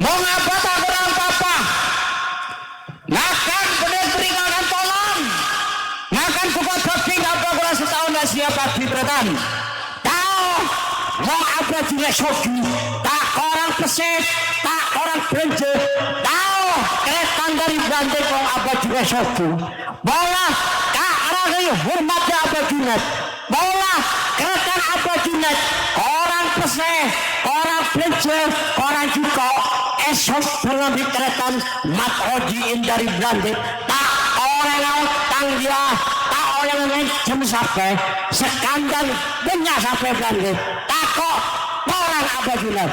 Mau ngapa tak kurang apa-apa. Ngakan bener beringan tolong. Ngakan kupat kopi ngapa kurang setahun dan siapa diberikan. Tahu mau apa juga sogi. Tak orang pesek, tak orang berenje. Tahu kereta dari Bandung mau apa juga sogi. Bola tak orang hormatnya apa juga. Bola kereta apa juga. Orang pesek, orang berenje, orang juga. Esok belum dikeretan mat ojiin dari Belanda tak orang tang dia tak orang lain jam sampai sekandang banyak sampai Belanda tak kok orang apa juga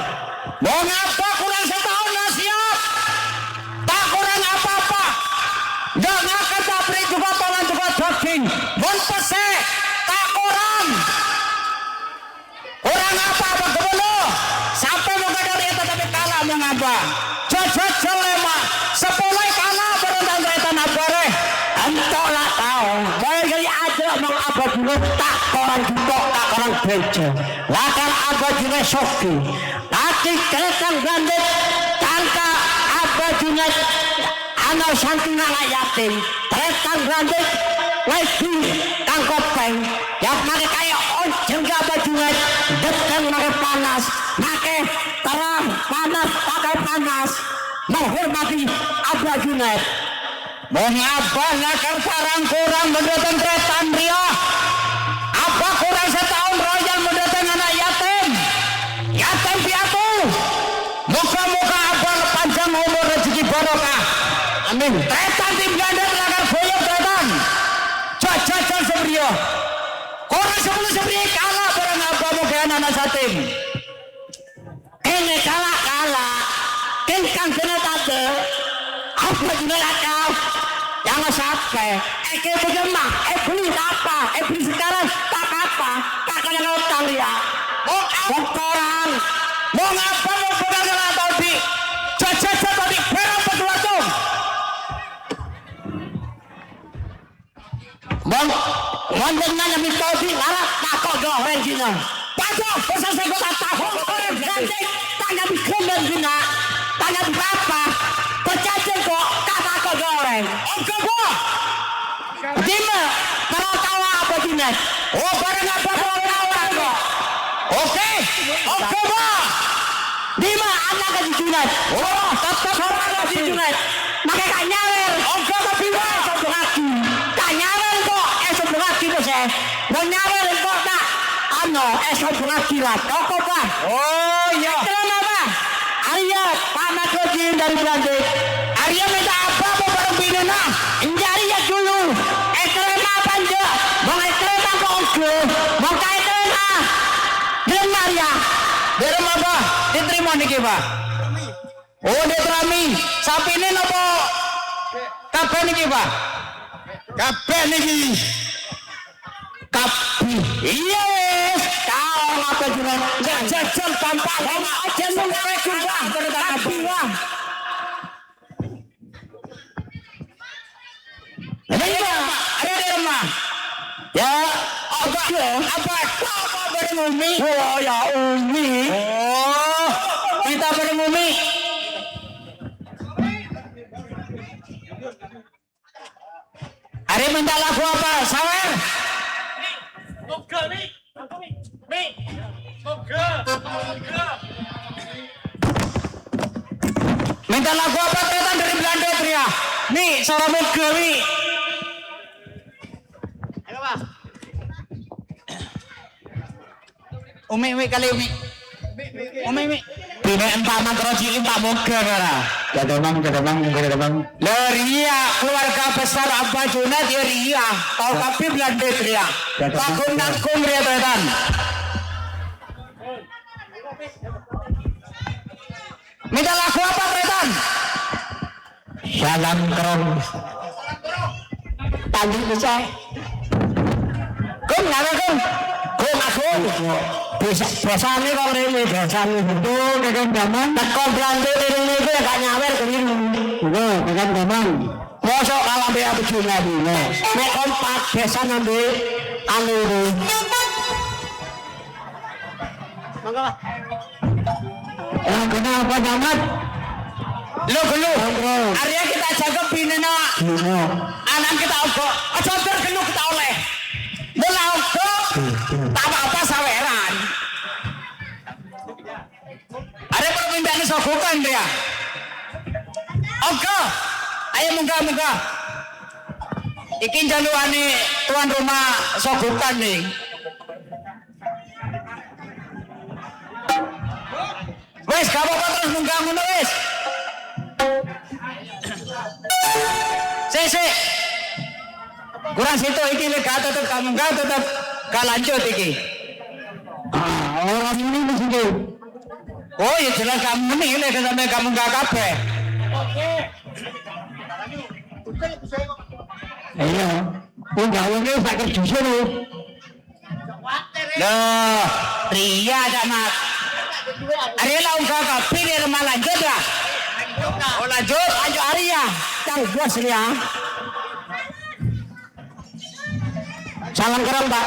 mau ngapa kurang setahun lah siap tak kurang apa-apa gak ngakan tak beri juga tolong juga daging mau pesek tak orang apa-apa kebelo sampai mau dari itu tapi kalah mau ngapa jajat selema sepuluh kalah berendang kereta nabare entahlah tahu boleh jadi ada mau apa dulu tak orang juga tak orang beja lakan apa juga soki tapi kereta gandit tangka apa juga anak santina yatim kereta gandit lagi tangkopeng yang pakai kayak ojeng apa juga deteng pakai panas pakai terang panas pakai panas menghormati Abah Junaid mengapa nakar sarang kurang mendatang kereta dia apa kurang setahun royal mendatang anak yatim piatu muka-muka Abah panjang umur rezeki barokah amin kereta tim ganda nakar boyok datang jajan sebrio kurang 10 sebrio kalah barang Abah muka anak satim ini kalah kengkang kena tade apa juga kau jangan sampai ke bagaimana beli apa beli sekarang tak apa tak kena ngutang dia mau orang mau ngapa mau pegang tadi jajan tadi berapa berdua tuh mau dengan yang tadi ngalah tak kau goreng gini patuh pesan saya tak tahu orang ganti tanya bikin gini tanya berapa kecacing kok kata kok goreng oke bu Dima kalau tahu apa gini oh barang apa kalau tahu kok oke bu Dima anak ke Junai oh tetap orang ke Junai pakai kak nyawer oke tapi wah sebelum lagi kak nyawer kok sebelum lagi bos mau nyawer kok tak sebelum lagi lah oke pak oh iya kenapa Arya panas lagi dari Belanda Arya minta apa mau bareng binena injari ya dulu ekrema apa aja mau ekrema kok oke mau ekrema dengan Arya dari apa diterima nih pak oh diterami sapi ini nopo kabeh nih pak kabeh nih kapi iya kau apa juga nggak jajan tanpa aja mulai kurang tapi wah ada rumah ya apa bermumi oh ya umi oh kita bermumi hari minta lagu apa sawer minta lagu apa kelihatan dari Belanda pria nih seorang Gawi ayo pak umi kali umi bina empat mantro cilik tak moga kara jadabang Ria keluarga besar Abah Junaid ya Ria tau tapi Belanda pria takung Ria tetan minta lagu apa tetan salam kerong tadi bisa kum nara kum aku biasa nih kalau ini biasa nih itu kakak gaman tekol Belanda ini itu ya gak nyawer keliru kakak gaman mosok kalau dia begini dulu nek kompak biasa nanti anu mangga pak kenapa nyaman Gelo. Arya kita jaga pinena. Anak kita ogo. Aja gelo kita oleh. Bola ogo. Tak apa-apa saweran. Ada permintaan sogokan dia. Ogo. Ayo munggah. Iki jaluane tuan rumah sogokan nih. Wes, gak apa-apa terus munggah ngono wes. Sik. Kurang situ iki lek gak tetep kamu gak tetep gak lanjut iki. Orang ini mesti. Oh, ya jelas kamu ini lek sampe kamu gak kabeh. Oke. Iya. Wong gawene sak kerja lho. Loh, Ria anak. Arya lah ungkap kapi dia rumah lanjut lah. Oh lanjut Arya. Tahu bos Ria. Salam kerang Pak.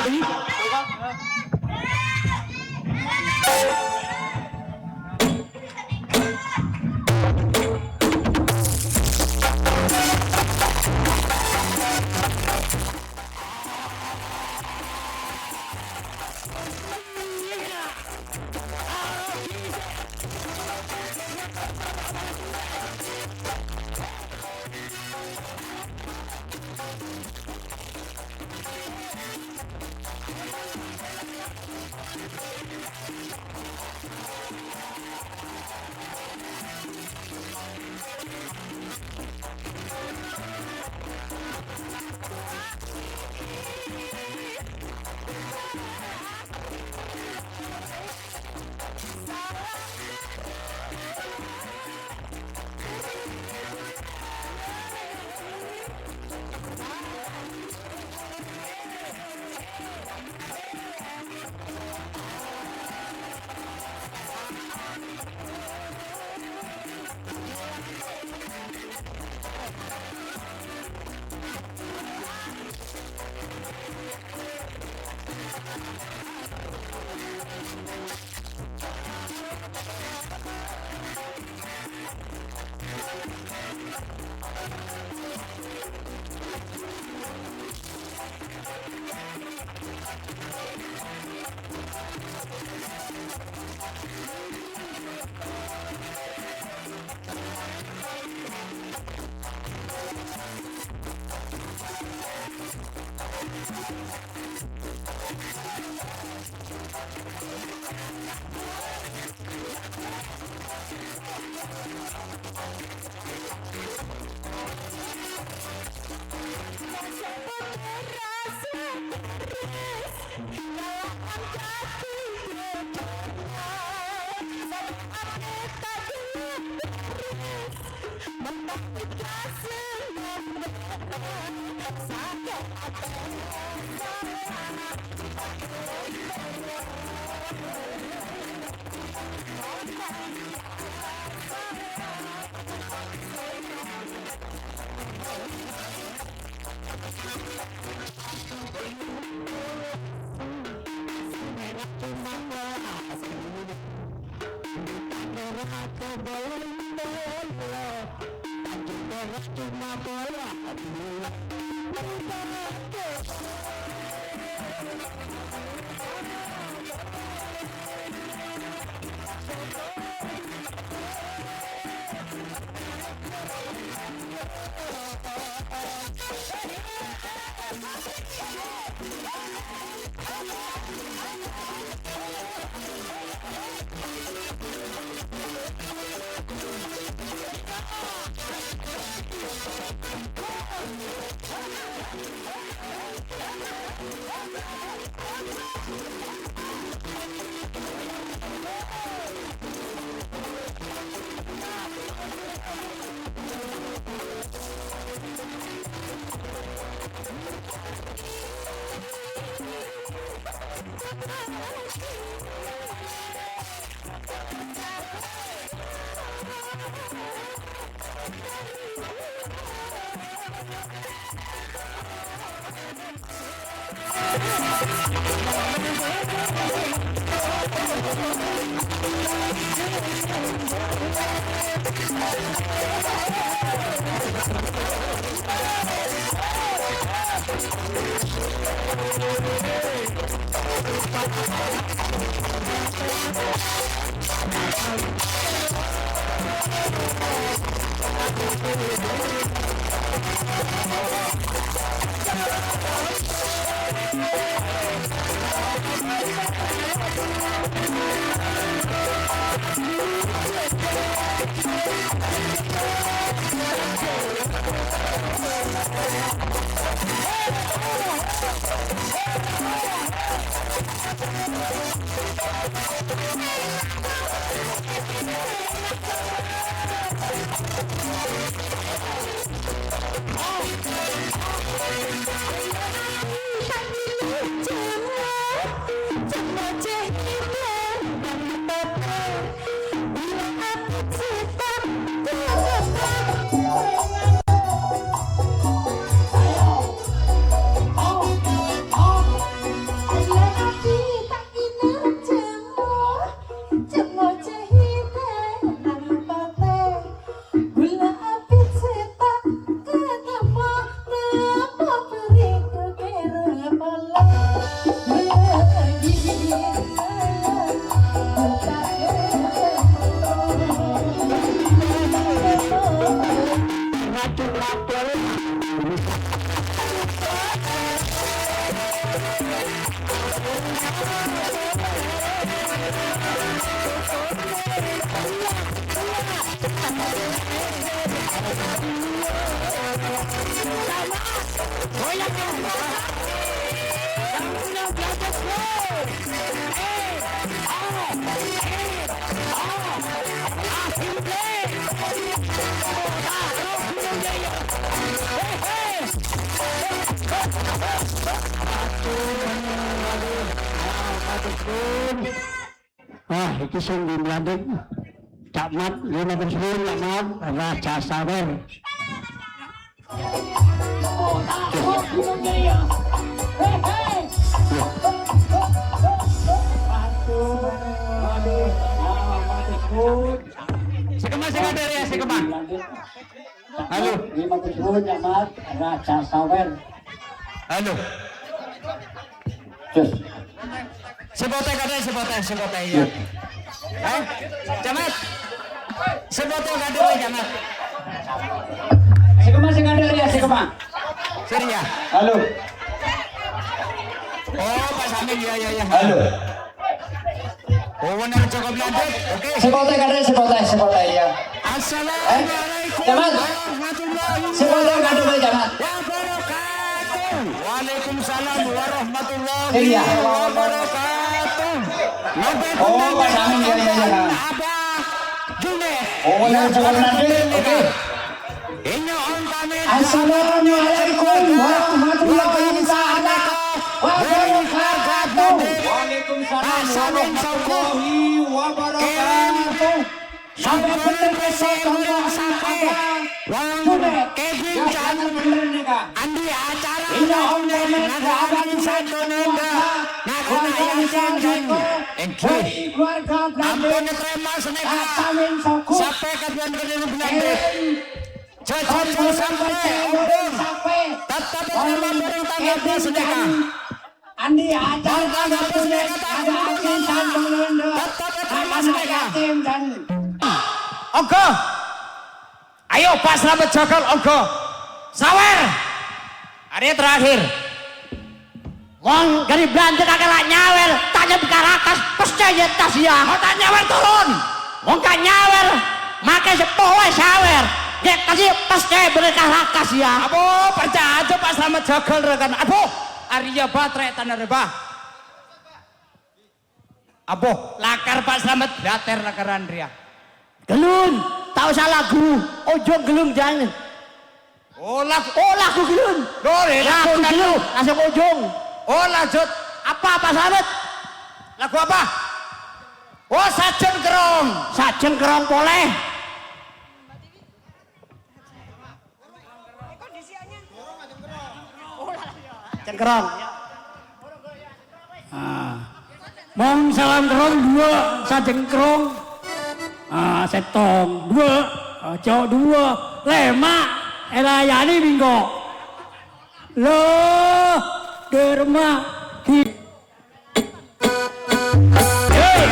Iki sing dimladek Cak Mat, lima bersuun, Cak Mat, Raja Sawer. Sekema sekadar ya, sekema. Halo, lima bersuun, Cak Mat, Raja Sawer. Halo. Sebote kadang sebote ya. Camat. Sebote kadang camat. Sekema sekadar ya, sekema. Seri ya. Halo. Oh, Pak Samin ya. Halo. Oh, benar cukup lanjut. Oke. Sebote kadar sebote ya. Assalamualaikum Camat. warahmatullahi Sebote kadar Camat. wabarakatuh. Waalaikumsalam warahmatullahi Iya. wabarakatuh. Oh, Pak Samin ya. Apa? Junet. Oh, benar cukup lanjut. Oke. Ini on kami. Assalamualaikum warahmatullahi wabarakatuh. Waalaikumsalam warahmatullahi wabarakatuh. Sampai benar sampai Kevin Andi acara ini om nenek nagawan satu nenda nagana yang ampun terima seneka sampai kajian kedua Belanda cocok sampai tetap terima bareng tanggal di seneka Andi acara tetap terima seneka dan Ongko ayo Pak Slamet Jokol Ongko Sawer hari terakhir Wong dari Belanda kagak nyawer, tanya bekarakas percaya tas ya. mau tak nyawer turun Wong kan nyawer, make sepoe sawer. Dia kasih percaya bekarakas ya. Abu percaya aja Pak Slamet Jokol rekan Abu Arya Baterai Tanah Rebah Abu lakar Pak Slamet Bater lakar Andrea Gelun, tahu salah lagu, ojo gelung jangan. oh lagu gelun. Lagu gelun, langsung ojong. oh lanjut Apa Slamet? lagu apa oh Sajen Kerong Sajen kerong boleh. Sajen kerong. Mong salam kerong dua, sajen kerong. Setong dua, cowok dua, lemak, elayani minggu. Loh, derma ki hei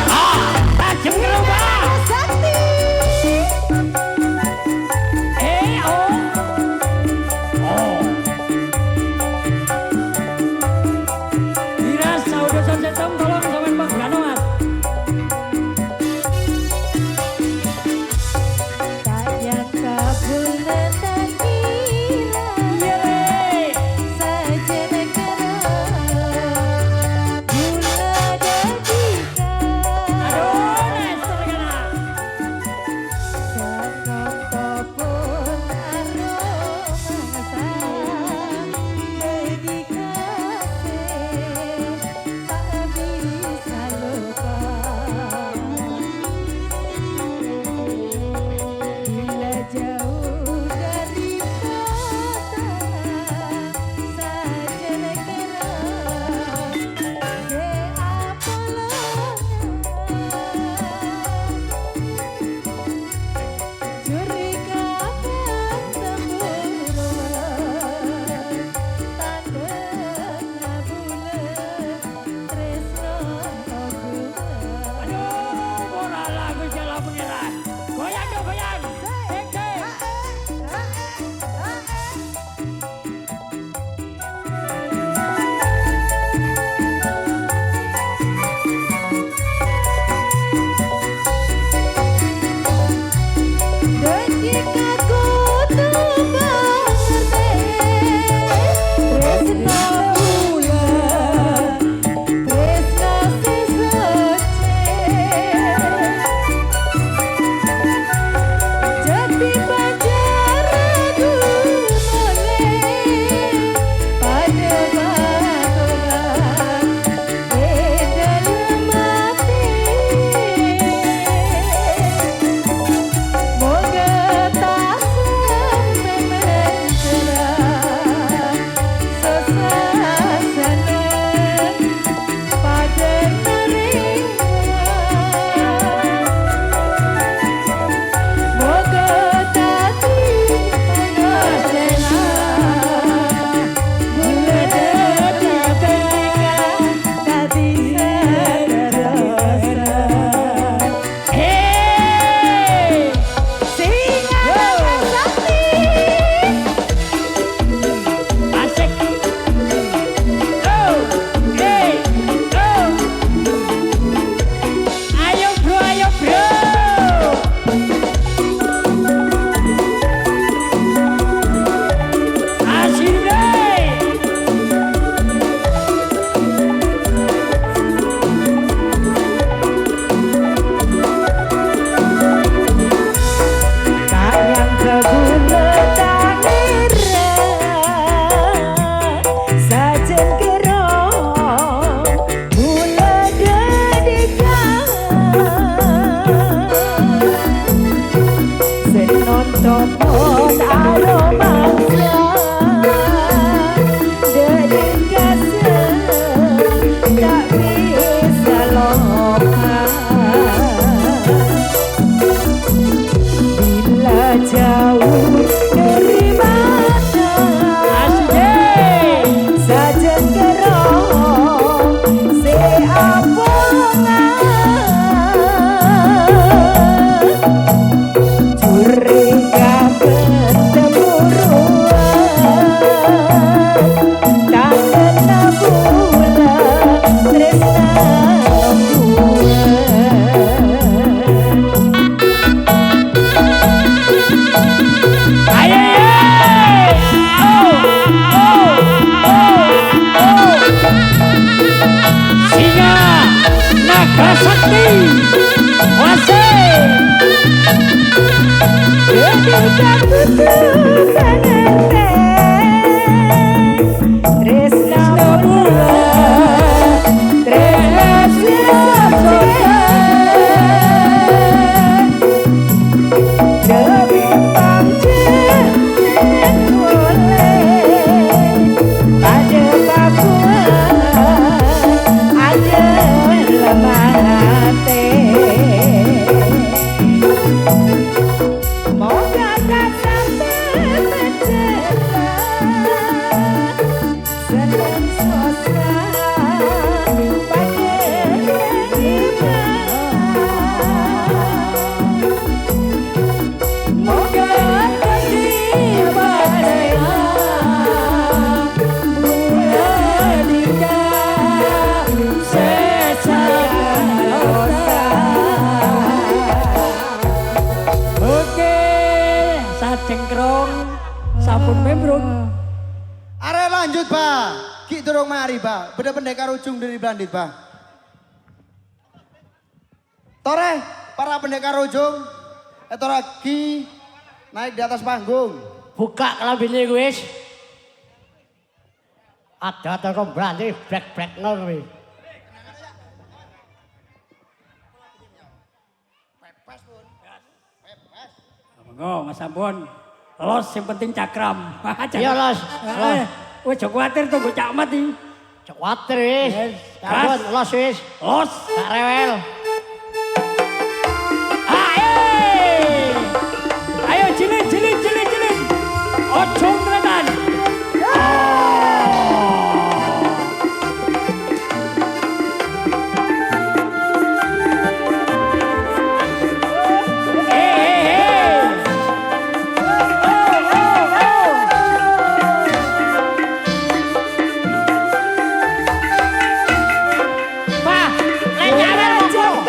tajam gerobak Sakti. oh dirasa udah selesai tolong sampean Bang Gano Mas. Tak nyangka bulan tak kira Yeay. saja negara gula dan jika Aduh, Nestor kena. Jangan pun aroma sayang dedikasi tak bisa lupa bila jauh dari kota saja negara de Curiga temburuan tanda bulan tresno oguan Aduh, bola lagu jalan pengiran. Goyang dong, goyang. Oke. Ketika ku tuh mengerti tresno bulan tresno si suci jadi pacar aku boleh pada bakulan dalam hati moga tak sampai mencerah sesasana pada nerima moga tak tiba sena bila ketika tak bisa terasa Hey. singa sakti Asik. Oh, hey, oh. Ayo bro, ayo bro. Asik deh. tak yang kebulan tak nira sajen kerong mula dedikan senon topon aromasa dedikasi tak bisa lupa bila jauh dari mata sajen kerong seapongan curiga temburuan tak kena bulan tresna Ayo, yeay. Singa naga sakti. Wasih. ketika tutup mengerti tresna bulan tresna demi pancen boleh pada bakuan ada lemah hati moga tak sampai mencerah senang suasana cengkrong sampun membrung. Are lanjut, Pak. Ki durung mari, Pak. Beda pendekar ujung dari Blandit, Pak. Tore, para pendekar ujung. Tore Ki naik di atas panggung. Buka kelambine wis. Ada teko Blandit brek-brek nol kuwi. Monggo, Mas Sampun. Los yang penting cakram. Iya, Los. Wes aja kuwatir tunggu Cak Mat iki. Cek water wis. Yes. Sampun los wis. Los. Gak rewel. Ayo cilik. Ojo ngretan. Pak, lek nyawel monggo.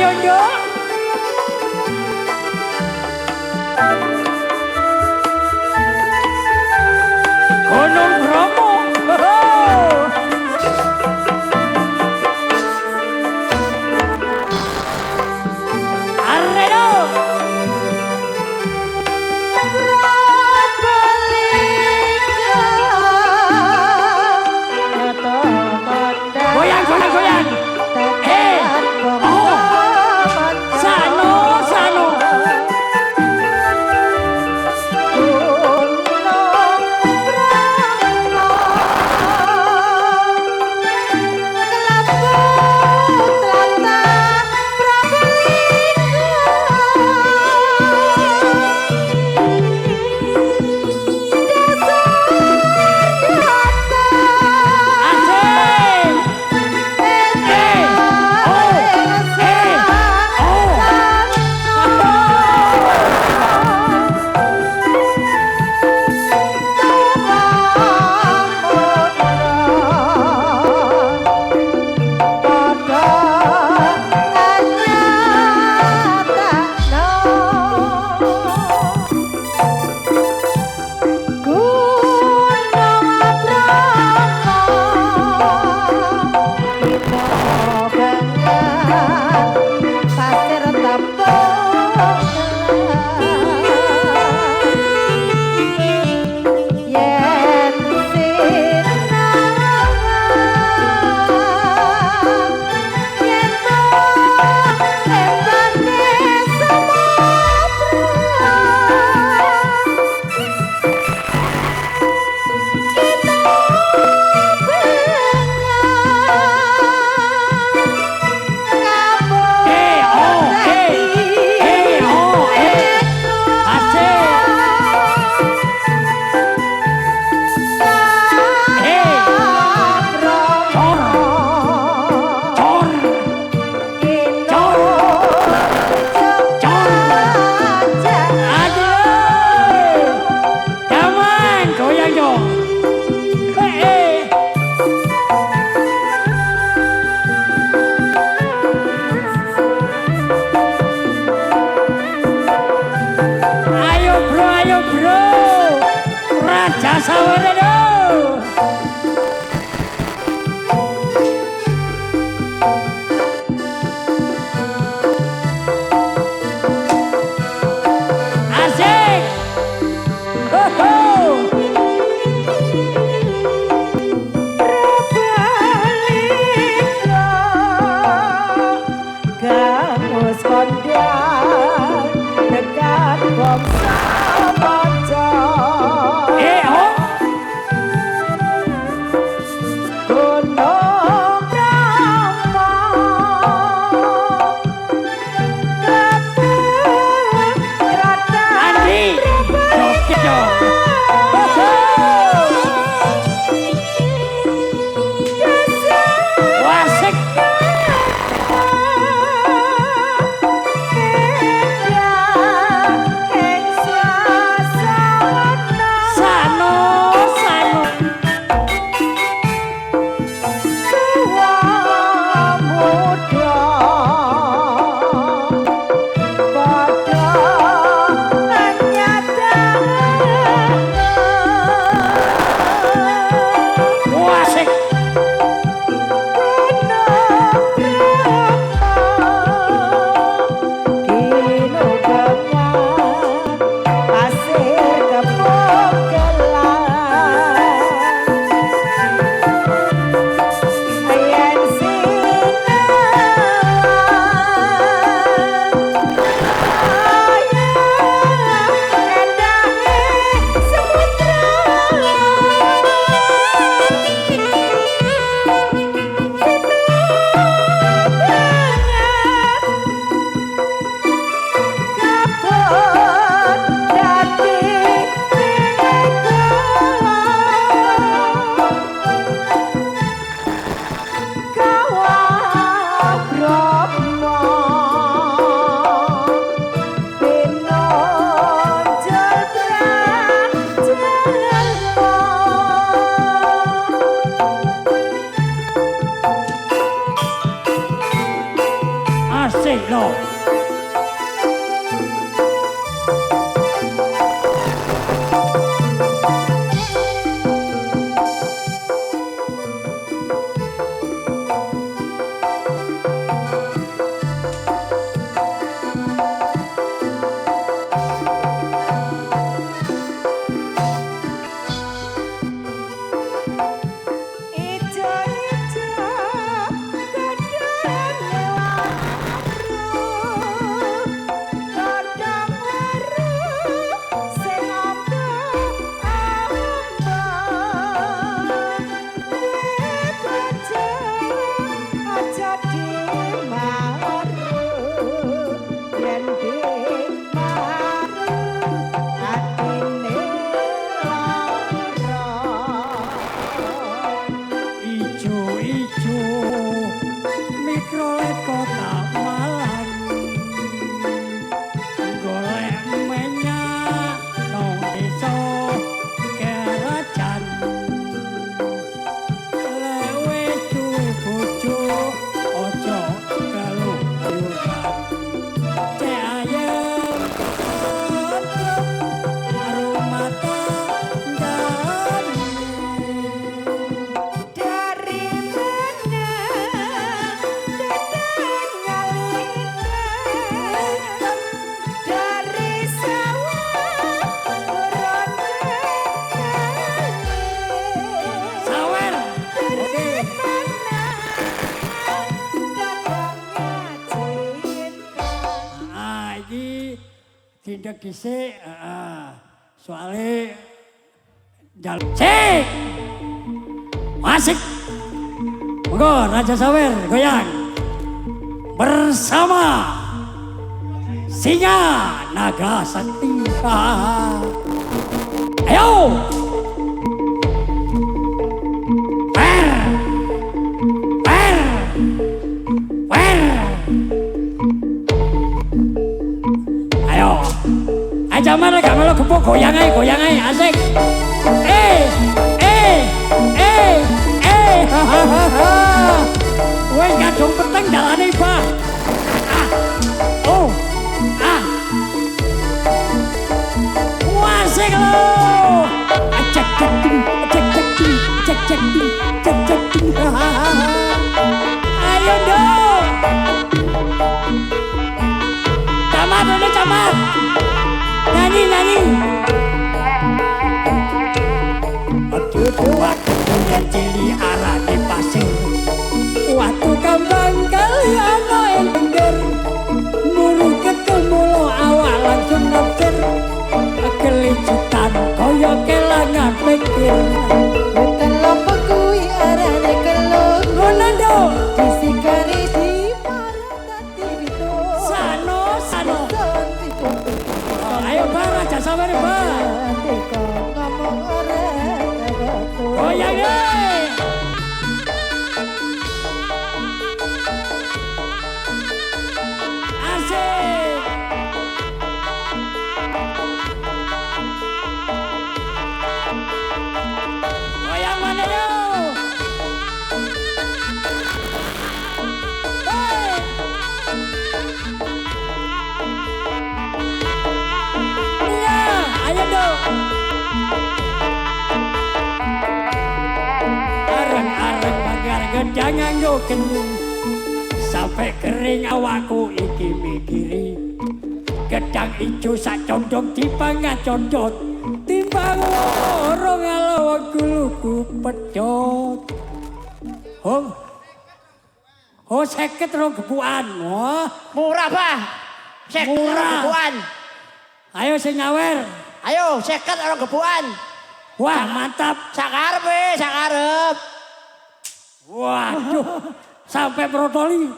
ayo nduk. Gunung Bromo. Areno. Goyang, goyang, goyang. Oh. Sano, sano. Asik. Sano. Ijo-ijo godhone waru, godhong waru sing amba-amba. Bojo aja dimaru, yen dimaru atine lara. Ijo-ijo mikrolet kota Malang golek menyak nang desa Kerajan lewe duwe bojo ojo keluyuran cek ayem rumah tanggane. Dari mana datang ngalinan, dari sawah beronde-onde. Sawer. Oke. Ah, iki tindak dhisik, soalnya jalan. Cek! Masik! Monggo Raja Sawer goyang. Bersama Singa Naga Sakti. Ayo! Per! Per! Per! Ayo. Ayo jaman gak melu gepuk goyang ae asik. Wes gadung peteng dalane Pak. Oh. Wasik lo. Cek cek ting, cek cek ting, cek cek ting, cek cek ting. Ayo dong. Camat ini camat. Nyanyi. Aduh waktu punya cili arah di pasir. Waktu kambang kali ana yang denger. Nuru ketemu lo awal langsung nafsir. Kelicutan kaya kelangan pikir. Kenapa kuwi arane keluk, Ngono dong. disikari di marang tadi itu. Sano. Ganti tutup. Ayo Pak Raja Sawer Pak. Ganti kok ngomong ora kabaku. Goyang deh. Asik. Goyang mana yuk? Hey. Iya, ayo dong. Areng-areng magar gedangan yo kenyung. Sampai kering awakku iki mikiri. Gedang ijo sak condong dipangan condot. Timbang loro ngalawak guluku pedot. Oh 50 rong gepukan. Wah, Murah, Pak. Murah. Gebukan. ayo sing nyawer. Ayo, 50 orang gebukan. Wah, mantap. Sakarep. Waduh, sampai protoli.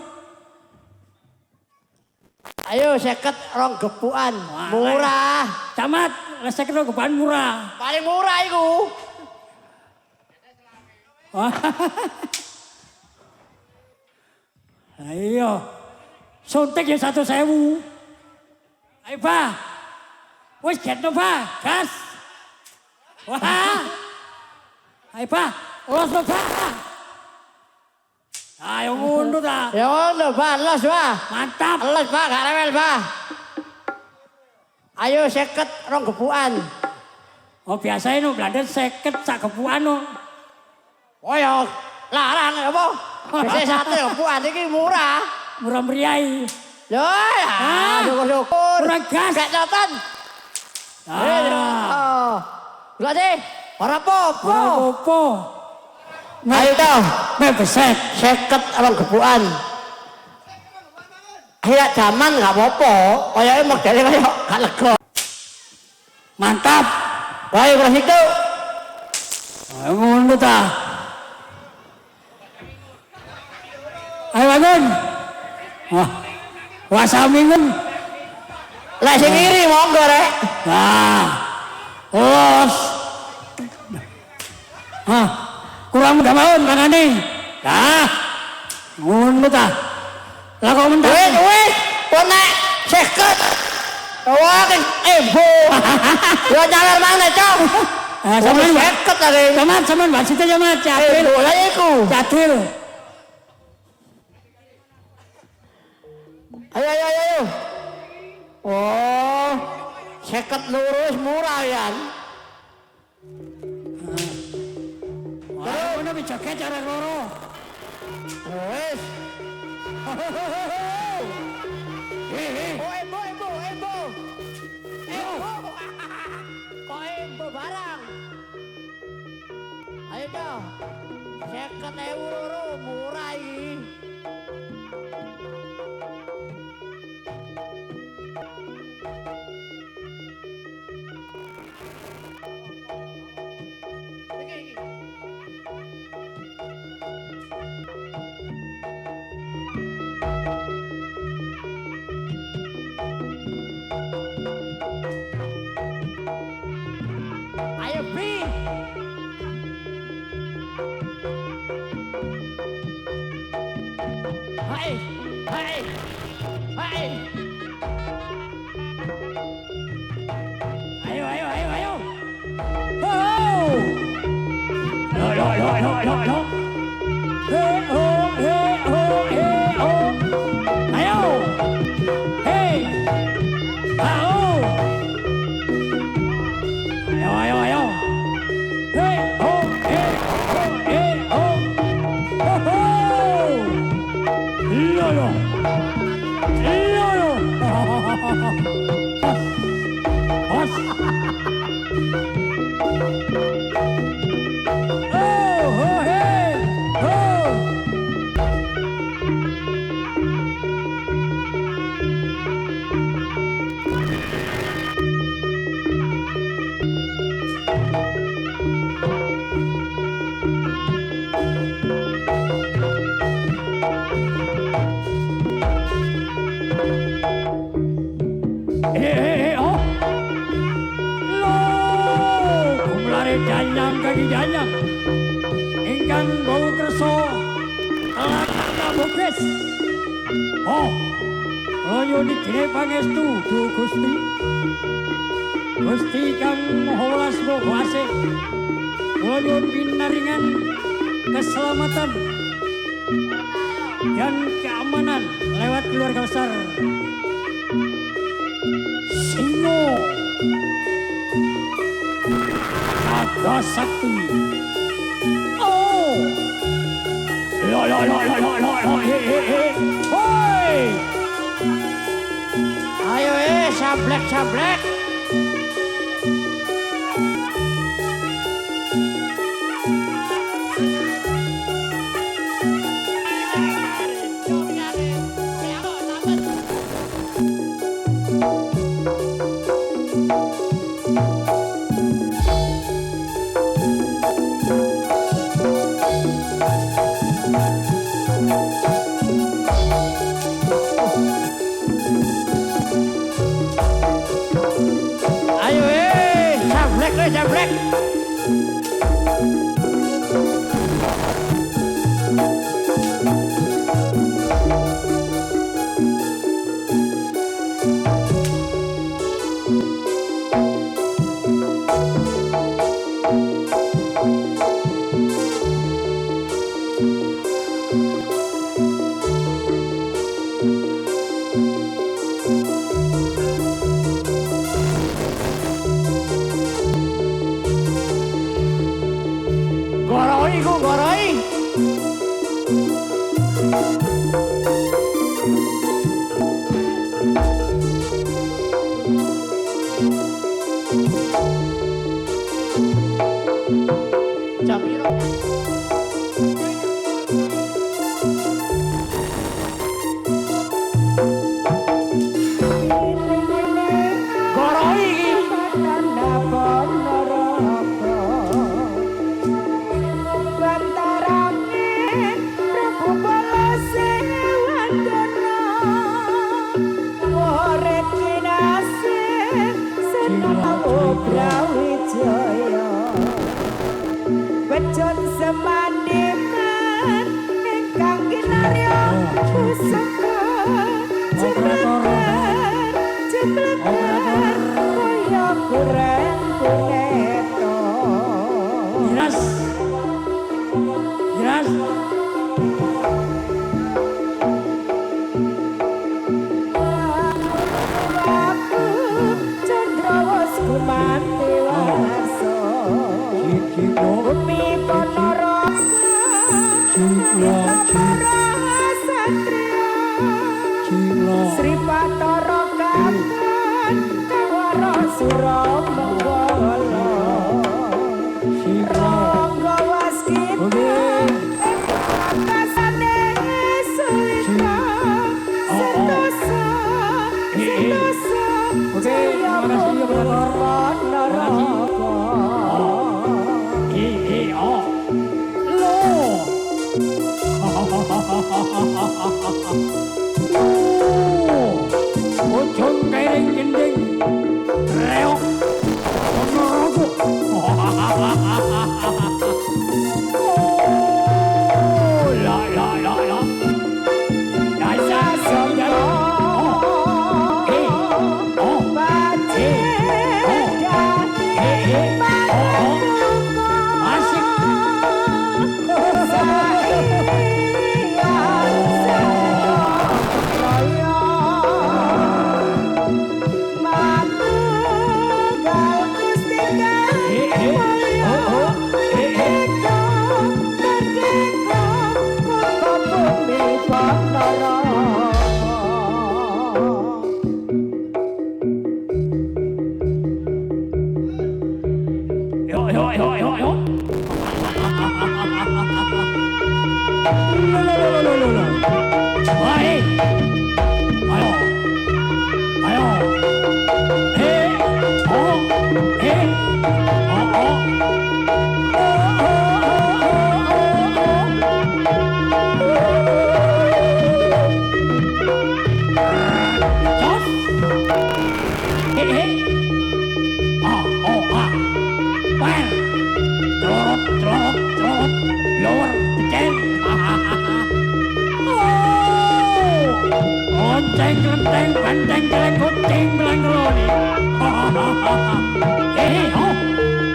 Ayo, 50 orang gebukan. Wah, Murah. Camat, lesek rong gepukan murah. Paling murah iku. Wah. Ayo, suntik ya 1.000. Ayo Pak, wis getno Pak, gas. Wah, ayo Pak, los lo Pak. Ayo mundur dah. Ya ngono, Bah, los, Bah. Mantap. Los, Bah, gak rewel, Bah. Ayo seket rong gepukan. Oh biasa ini Belanda seket sak kepuan no. Oh ya, larang apa? Biasanya sate gepukan ini murah. Murah meriah. Loh ya, syukur-syukur. Kurang gas. Gak nonton. Ah. Gila deh, orang popo. Murah popo. Ayo tau, Bebeset. seket rong gepukan. Ayo zaman gak apa-apa. Kayaknya modelnya kayak gak lega. Mantap. Ayo keras itu. Ayo mundur dah. Ayo bangun. Wah. Wasamingun. Lah sing kiri monggo rek. Nah. Los. Hah. Kurang udah mau mana nih? Dah. Mundur dah. Lah kok mentak? Wis, konek seket. Wah, ibu. Yo jalan mana, Cong? Ah, sampean seket lagi. sampean wasit aja Mas, catil. Lah iku. Catil. Ayo. Oh, seket lurus murah ya. Wah, ono joget cara loro. Wis. Heh. Oh, ibu. Kok ibu barang? Ayo dong. 50.000 loro murah iki. Ayo Bi. Hai. Ayo. Oh. Lo. Ayo. Hey. Au. Ayo. Hey. Oh. Lo. Janyang ingkang bau kerso kelakana bukis. Oh, loyo dikene pangestu du Gusti. Gusti kang maha welas maha asih. Loyo pinaringan keselamatan dan keamanan lewat keluarga besar Singo Naga Sakti. Oh, lo, hoi. Ayo sablek. Sablek. Jelas. Jelas. Sri Batara Kapan Kawara Suramangala Rangga Waskita Kasane Sulita Sentosa Sentosa Jaya Naraka Ujung kairing gending reok Ponorogo. La la la la. Dasar sampai Banteng keleng kucing bilang keloni. Oh,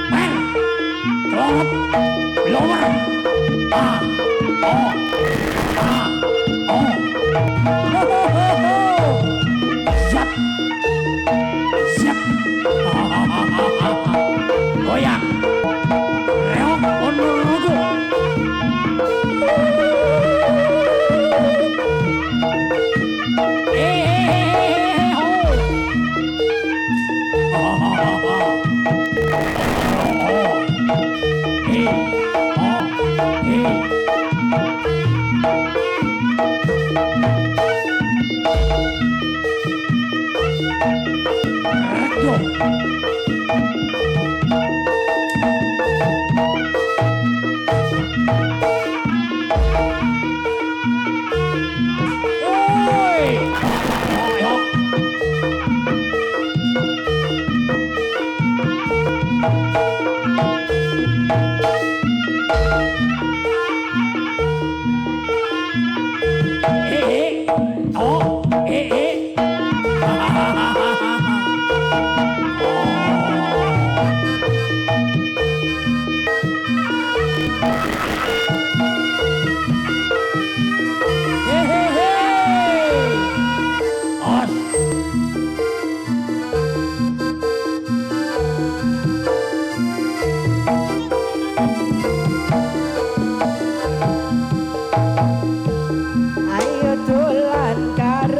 man, kelop, blower, siap, siap, goyang, reok Ponorogo. Ayo dolan karo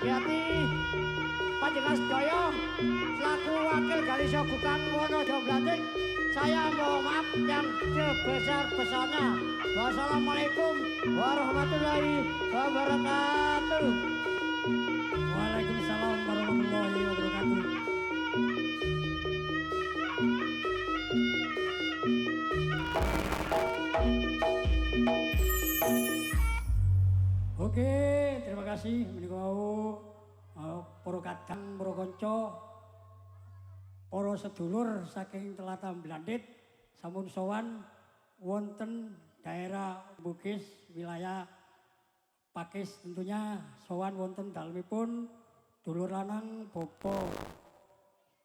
Adiati Panjenengan sedaya selaku wakil Galisya Gukang Wonodo Blantik, saya mohon maaf yang sebesar-besarnya. Wassalamualaikum warahmatullahi wabarakatuh. Waalaikumsalam warahmatullahi wabarakatuh. Oke, terima kasih menikau para kadang, para kanca, para sedulur saking Tlatah Blandit sampun sowan wonten daerah Bugis wilayah Pakis, tentunya sowan wonten dalemipun dulur lanang Bapak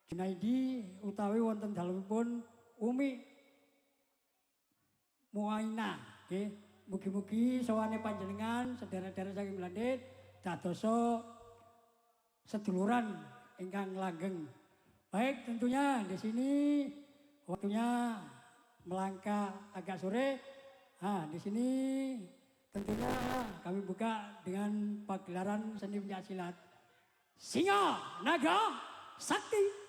Junaidi utawi wonten dalemipun Umi Muaina. Nggih. Mugi-mugi sowane panjenengan sedherek-sedherek saking Blandit dadosa seduluran ingkang langgeng. Baik, tentunya di sini waktunya melangkah agak sore. Nah, di sini tentunya kami buka dengan pagelaran seni pencaksilat Singa Naga Sakti.